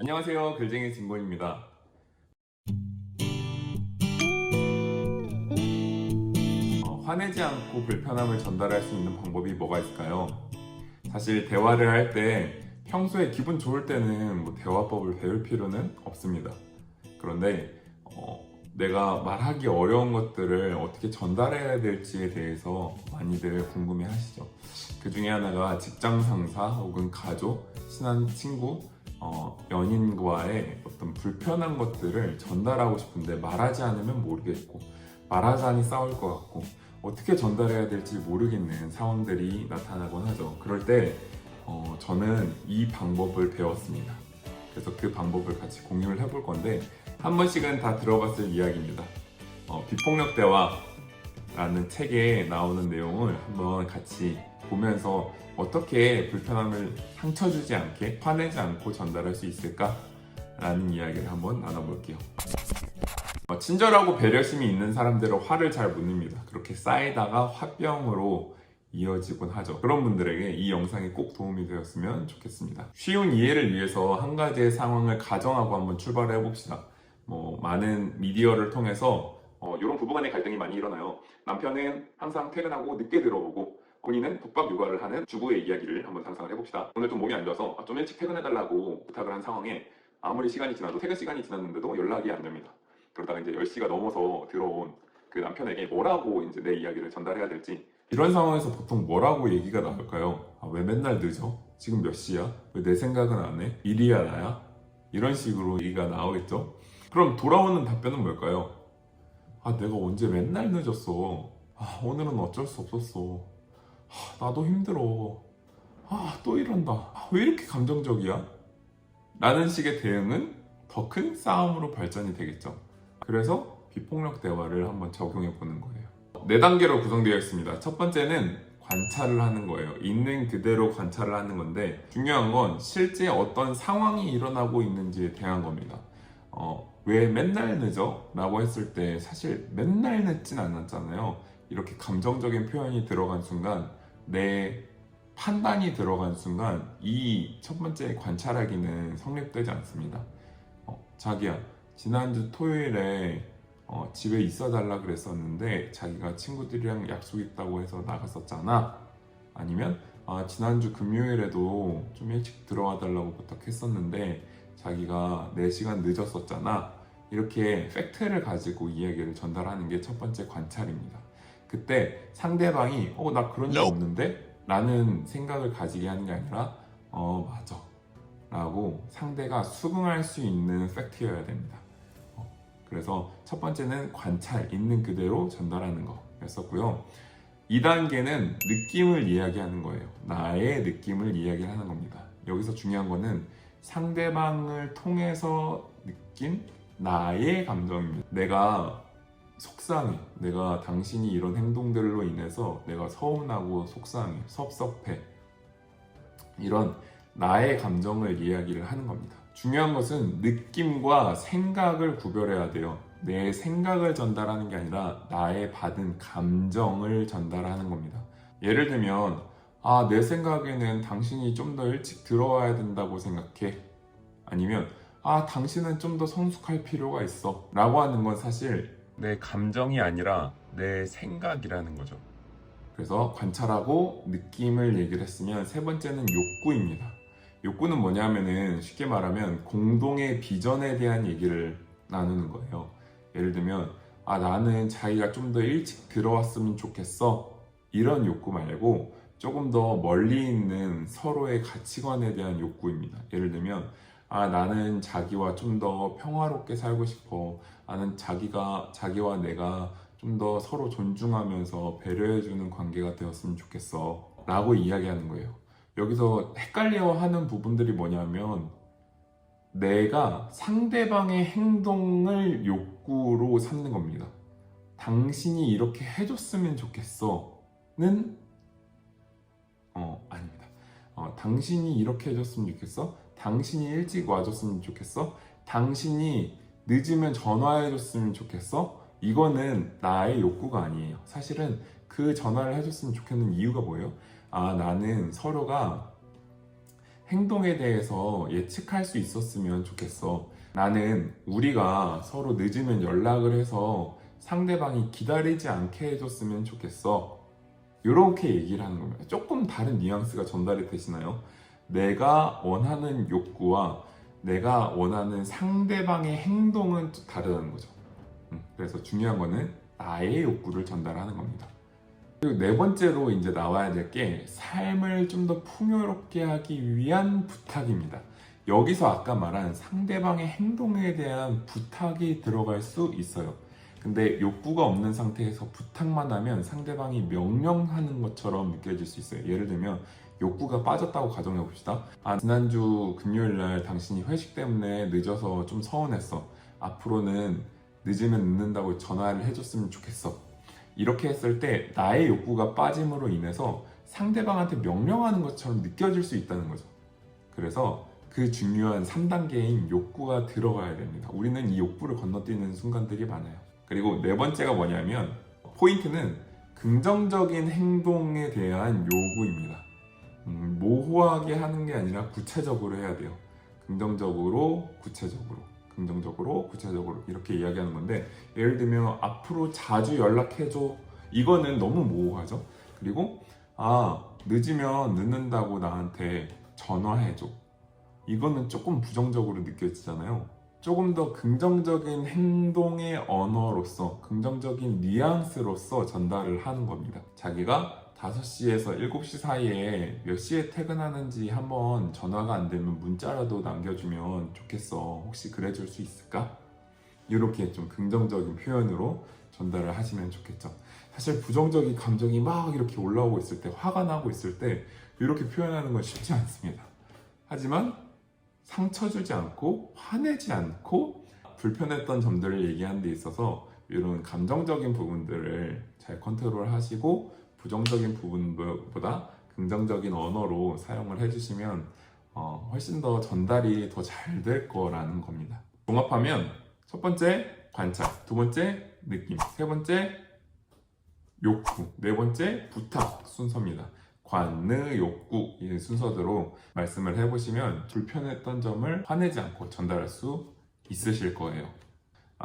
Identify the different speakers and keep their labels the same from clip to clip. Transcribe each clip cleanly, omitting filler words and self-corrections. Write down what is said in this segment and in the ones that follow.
Speaker 1: 안녕하세요. 글쟁이 진곤입니다. 화내지 않고 불편함을 전달할 수 있는 방법이 뭐가 있을까요? 사실 대화를 할 때 평소에 기분 좋을 때는 대화법을 배울 필요는 없습니다. 그런데 내가 말하기 어려운 것들을 어떻게 전달해야 될지에 대해서 많이들 궁금해 하시죠. 그 중에 하나가 직장 상사 혹은 가족, 친한 친구, 연인과의 어떤 불편한 것들을 전달하고 싶은데 말하지 않으면 모르겠고 말하자니 싸울 것 같고 어떻게 전달해야 될지 모르겠는 상황들이 나타나곤 하죠. 그럴 때 저는 이 방법을 배웠습니다. 그래서 그 방법을 같이 공유를 해볼 건데 한 번씩은 다 들어봤을 이야기입니다. 비폭력 대화라는 책에 나오는 내용을 한번 같이 보면서 어떻게 불편함을 상처 주지 않게 화내지 않고 전달할 수 있을까라는 이야기를 한번 나눠볼게요. 친절하고 배려심이 있는 사람들은 화를 잘 못 냅니다. 그렇게 쌓이다가 화병으로 이어지곤 하죠. 그런 분들에게 이 영상이 꼭 도움이 되었으면 좋겠습니다. 쉬운 이해를 위해서 한 가지의 상황을 가정하고 한번 출발해 봅시다. 많은 미디어를 통해서 이런 부부간의 갈등이 많이 일어나요. 남편은 항상 퇴근하고 늦게 들어오고 본인은 독박 육아를 하는 주부의 이야기를 한번 상상을 해봅시다. 오늘 좀 몸이 안 좋아서 좀 일찍 퇴근해달라고 부탁을 한 상황에 아무리 시간이 지나도 퇴근 시간이 지났는데도 연락이 안 됩니다. 그러다가 이제 10시가 넘어서 들어온 그 남편에게 뭐라고 이제 내 이야기를 전달해야 될지, 이런 상황에서 보통 뭐라고 얘기가 나올까요? 왜 맨날 늦어? 지금 몇 시야? 왜 내 생각은 안 해? 일이야 나야? 이런 식으로 얘기가 나오겠죠? 그럼 돌아오는 답변은 뭘까요? 내가 언제 맨날 늦었어. 오늘은 어쩔 수 없었어. 나도 힘들어. 또 이런다. 왜 이렇게 감정적이야? 라는 식의 대응은 더 큰 싸움으로 발전이 되겠죠. 그래서 비폭력 대화를 한번 적용해 보는 거예요. 4단계로 구성되어 있습니다. 첫 번째는 관찰을 하는 거예요. 있는 그대로 관찰을 하는 건데 중요한 건 실제 어떤 상황이 일어나고 있는지에 대한 겁니다. 왜 맨날 늦어? 라고 했을 때 사실 맨날 늦진 않았잖아요. 이렇게 감정적인 표현이 들어간 순간, 내 판단이 들어간 순간 이 첫 번째 관찰하기는 성립되지 않습니다. 자기야, 지난주 토요일에 집에 있어 달라 그랬었는데 자기가 친구들이랑 약속 있다고 해서 나갔었잖아. 아니면 지난주 금요일에도 좀 일찍 들어와 달라고 부탁했었는데 자기가 4시간 늦었었잖아. 이렇게 팩트를 가지고 이야기를 전달하는 게 첫 번째 관찰입니다. 그때 상대방이 나 그런 적 없는데? 라는 생각을 가지게 하는 게 아니라 맞아 라고 상대가 수긍할 수 있는 팩트여야 됩니다. 그래서 첫 번째는 관찰, 있는 그대로 전달하는 거였었고요. 2단계는 느낌을 이야기하는 거예요. 나의 느낌을 이야기하는 겁니다. 여기서 중요한 거는 상대방을 통해서 느낀 나의 감정입니다. 내가 속상해. 내가 당신이 이런 행동들로 인해서 내가 서운하고 속상해, 섭섭해. 이런 나의 감정을 이야기를 하는 겁니다. 중요한 것은 느낌과 생각을 구별해야 돼요. 내 생각을 전달하는 게 아니라 나의 받은 감정을 전달하는 겁니다. 예를 들면 내 생각에는 당신이 좀 더 일찍 들어와야 된다고 생각해. 아니면 당신은 좀 더 성숙할 필요가 있어 라고 하는 건 사실 내 감정이 아니라 내 생각이라는 거죠. 그래서 관찰하고 느낌을 얘기를 했으면 세 번째는 욕구입니다. 욕구는 뭐냐면은 쉽게 말하면 공동의 비전에 대한 얘기를 나누는 거예요. 예를 들면 나는 자기가 좀 더 일찍 들어왔으면 좋겠어. 이런 욕구 말고 조금 더 멀리 있는 서로의 가치관에 대한 욕구입니다. 예를 들면 나는 자기와 좀 더 평화롭게 살고 싶어. 나는 자기와 내가 좀 더 서로 존중하면서 배려해주는 관계가 되었으면 좋겠어 라고 이야기하는 거예요. 여기서 헷갈려하는 부분들이 뭐냐면 내가 상대방의 행동을 욕구로 삼는 겁니다. 당신이 이렇게 해줬으면 좋겠어는 아닙니다. 당신이 이렇게 해줬으면 좋겠어? 당신이 일찍 와줬으면 좋겠어? 당신이 늦으면 전화해줬으면 좋겠어? 이거는 나의 욕구가 아니에요. 사실은 그 전화를 해줬으면 좋겠는 이유가 뭐예요? 나는 서로가 행동에 대해서 예측할 수 있었으면 좋겠어. 나는 우리가 서로 늦으면 연락을 해서 상대방이 기다리지 않게 해줬으면 좋겠어. 이렇게 얘기를 하는 겁니다. 조금 다른 뉘앙스가 전달이 되시나요? 내가 원하는 욕구와 내가 원하는 상대방의 행동은 또 다르다는 거죠. 그래서 중요한 거는 나의 욕구를 전달하는 겁니다. 그리고 네 번째로 이제 나와야 될 게 삶을 좀 더 풍요롭게 하기 위한 부탁입니다. 여기서 아까 말한 상대방의 행동에 대한 부탁이 들어갈 수 있어요. 근데 욕구가 없는 상태에서 부탁만 하면 상대방이 명령하는 것처럼 느껴질 수 있어요. 예를 들면 욕구가 빠졌다고 가정해 봅시다. 지난주 금요일 날 당신이 회식 때문에 늦어서 좀 서운했어. 앞으로는 늦으면 늦는다고 전화를 해줬으면 좋겠어. 이렇게 했을 때 나의 욕구가 빠짐으로 인해서 상대방한테 명령하는 것처럼 느껴질 수 있다는 거죠. 그래서 그 중요한 3단계인 욕구가 들어가야 됩니다. 우리는 이 욕구를 건너뛰는 순간들이 많아요. 그리고 네 번째가 뭐냐면 포인트는 긍정적인 행동에 대한 요구입니다. 모호하게 하는 게 아니라 구체적으로 해야 돼요. 긍정적으로, 구체적으로, 긍정적으로, 구체적으로 이렇게 이야기하는 건데, 예를 들면 앞으로 자주 연락해줘. 이거는 너무 모호하죠. 그리고 늦으면 늦는다고 나한테 전화해줘. 이거는 조금 부정적으로 느껴지잖아요. 조금 더 긍정적인 행동의 언어로서, 긍정적인 뉘앙스로서 전달을 하는 겁니다. 자기가 5시에서 7시 사이에 몇 시에 퇴근하는지 한번 전화가 안 되면 문자라도 남겨주면 좋겠어. 혹시 그래줄 수 있을까? 이렇게 좀 긍정적인 표현으로 전달을 하시면 좋겠죠. 사실 부정적인 감정이 막 이렇게 올라오고 있을 때, 화가 나고 있을 때 이렇게 표현하는 건 쉽지 않습니다. 하지만 상처 주지 않고 화내지 않고 불편했던 점들을 얘기하는 데 있어서 이런 감정적인 부분들을 잘 컨트롤 하시고 부정적인 부분보다 긍정적인 언어로 사용을 해주시면 훨씬 더 전달이 더 잘 될 거라는 겁니다. 종합하면 첫 번째 관찰, 두 번째 느낌, 세 번째 욕구, 네 번째 부탁 순서입니다. 관, 느, 욕구 이 순서대로 말씀을 해보시면 불편했던 점을 화내지 않고 전달할 수 있으실 거예요.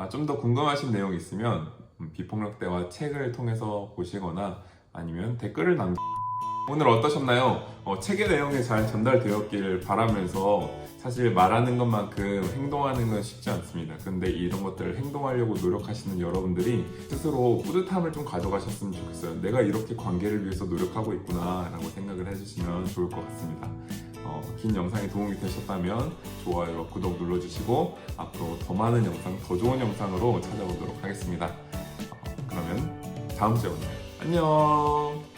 Speaker 1: 좀 더 궁금하신 내용이 있으면 비폭력대화 책을 통해서 보시거나 아니면 댓글을 오늘 어떠셨나요? 책의 내용이 잘 전달되었길 바라면서, 사실 말하는 것만큼 행동하는 건 쉽지 않습니다. 근데 이런 것들을 행동하려고 노력하시는 여러분들이 스스로 뿌듯함을 좀 가져가셨으면 좋겠어요. 내가 이렇게 관계를 위해서 노력하고 있구나 라고 생각을 해주시면 좋을 것 같습니다. 긴 영상이 도움이 되셨다면 좋아요와 구독 눌러주시고 앞으로 더 많은 영상, 더 좋은 영상으로 찾아오도록 하겠습니다. 그러면 다음 주에 만나요. 안녕.